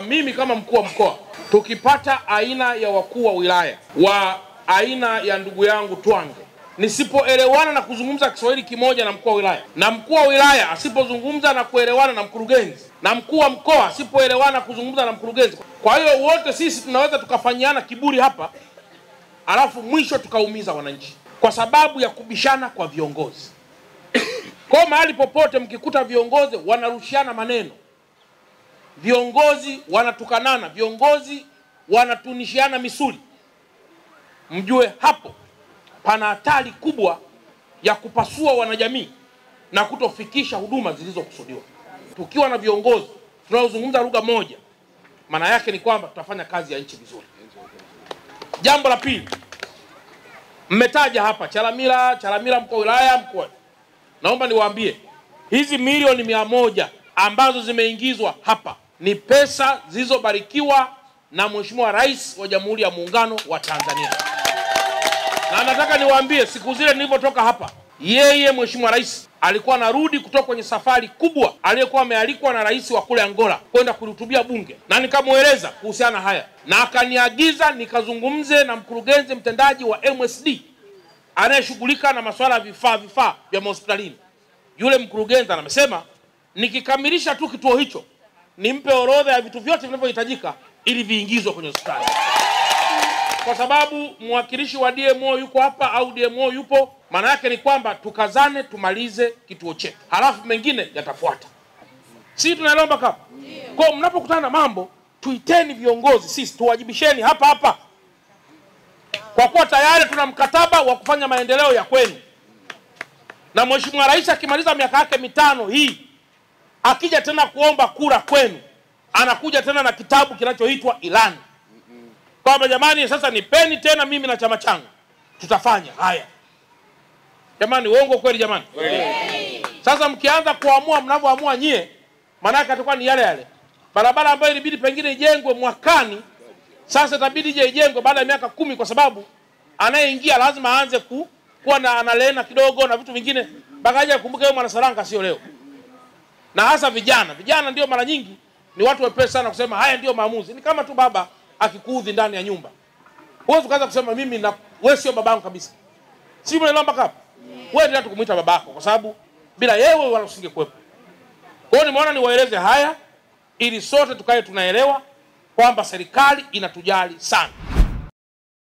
Mimi kama mkuu wa mkoa, tukipata aina ya wakuu wa wilaya wa aina ya ndugu yangu Twange, nisipoelewana na kuzungumza Kiswahili kimoja na mkuu wa wilaya, na mkuu wa wilaya asipozungumza na kuelewana na mkurugenzi, na mkuu wa mkoa asipoelewana kuzungumza na mkurugenzi, kwa hiyo wote sisi tunaweza tukafanyiana kiburi hapa, alafu mwisho tukaumiza wananchi kwa sababu ya kubishana kwa viongozi. Kwa mahali popote mkikuta viongozi wanarushiana maneno, viongozi wanatukanana, viongozi wanatunishiana misuli, mjue hapo pana hatari kubwa ya kupasua wanajamii na kutofikisha huduma zilizokusudiwa. Tukiwa na viongozi tunaozungumza lugha moja, maana yake ni kwamba tutafanya kazi ya nchi vizuri. Jambo la pili, mmetaja hapa Chalamila mkuu wa wilaya mkuu. Naomba niwaambie, hizi milioni 100 ambazo zimeingizwa hapa ni pesa zilizobarikiwa na Mheshimiwa Rais wa Jamhuri ya Muungano wa Tanzania. Na nataka niwaambie, siku zile nilipotoka hapa, yeye Mheshimiwa Rais alikuwa anarudi kutoka kwenye safari kubwa aliyokuwa amealikwa na rais wa kule Angola kwenda kulihutubia bunge, na nikamueleza kuhusiana haya, na akaniagiza nikazungumze na mkurugenzi mtendaji wa MSD anayeshughulika na masuala ya vifaa vya hospitalini. Yule mkurugenzi anamesema nikikamilisha tu kituo hicho nimpe orodha ya vitu vyote vinavyohitajika ili viingizwe kwenye hospitali. Kwa sababu mwakilishi wa DMO yuko hapa au DMO yupo, maana yake ni kwamba tukazane tumalize kituo chetu, halafu mengine yatafuata. Sisi tunaomba kama kwa mnapokutana na mambo, tuiteni viongozi, sisi tuwajibisheni hapa hapa, kwa kuwa tayari tuna mkataba wa kufanya maendeleo ya kwenu. Na Mheshimiwa Rais akimaliza miaka yake 5 hii, akija tena kuomba kura kwenu, anakuja tena na kitabu kinachoitwa ilani, kwamba jamani, sasa nipeni tena mimi na chama changu tutafanya haya. Jamani, uongo kweli jamani? Sasa mkianza kuamua mnavyoamua nyie, maana yake atakuwa ni yale yale. Barabara ambayo ilibidi pengine ijengwe mwakani, sasa itabidi ije ijengwe baada ya miaka 10, kwa sababu anayeingia lazima aanze kuwa na analena kidogo na vitu vingine. Bagaja kumbuka yeye Mwanasaranga sio leo. Na hasa vijana ndio mara nyingi ni watu wepesi sana kusema haya ndio maamuzi. Ni kama tu baba akikuudhi ndani ya nyumba, huwezi ukaanza kusema mimi na wewe sio babangu kabisa. Si mnaomba kapa? Wewe ndio kumuita babako, kwa sababu bila yeye wala usingekuwepo. Kwa hiyo nimeona niwaeleze haya ili sote tukae tunaelewa kwamba serikali inatujali sana.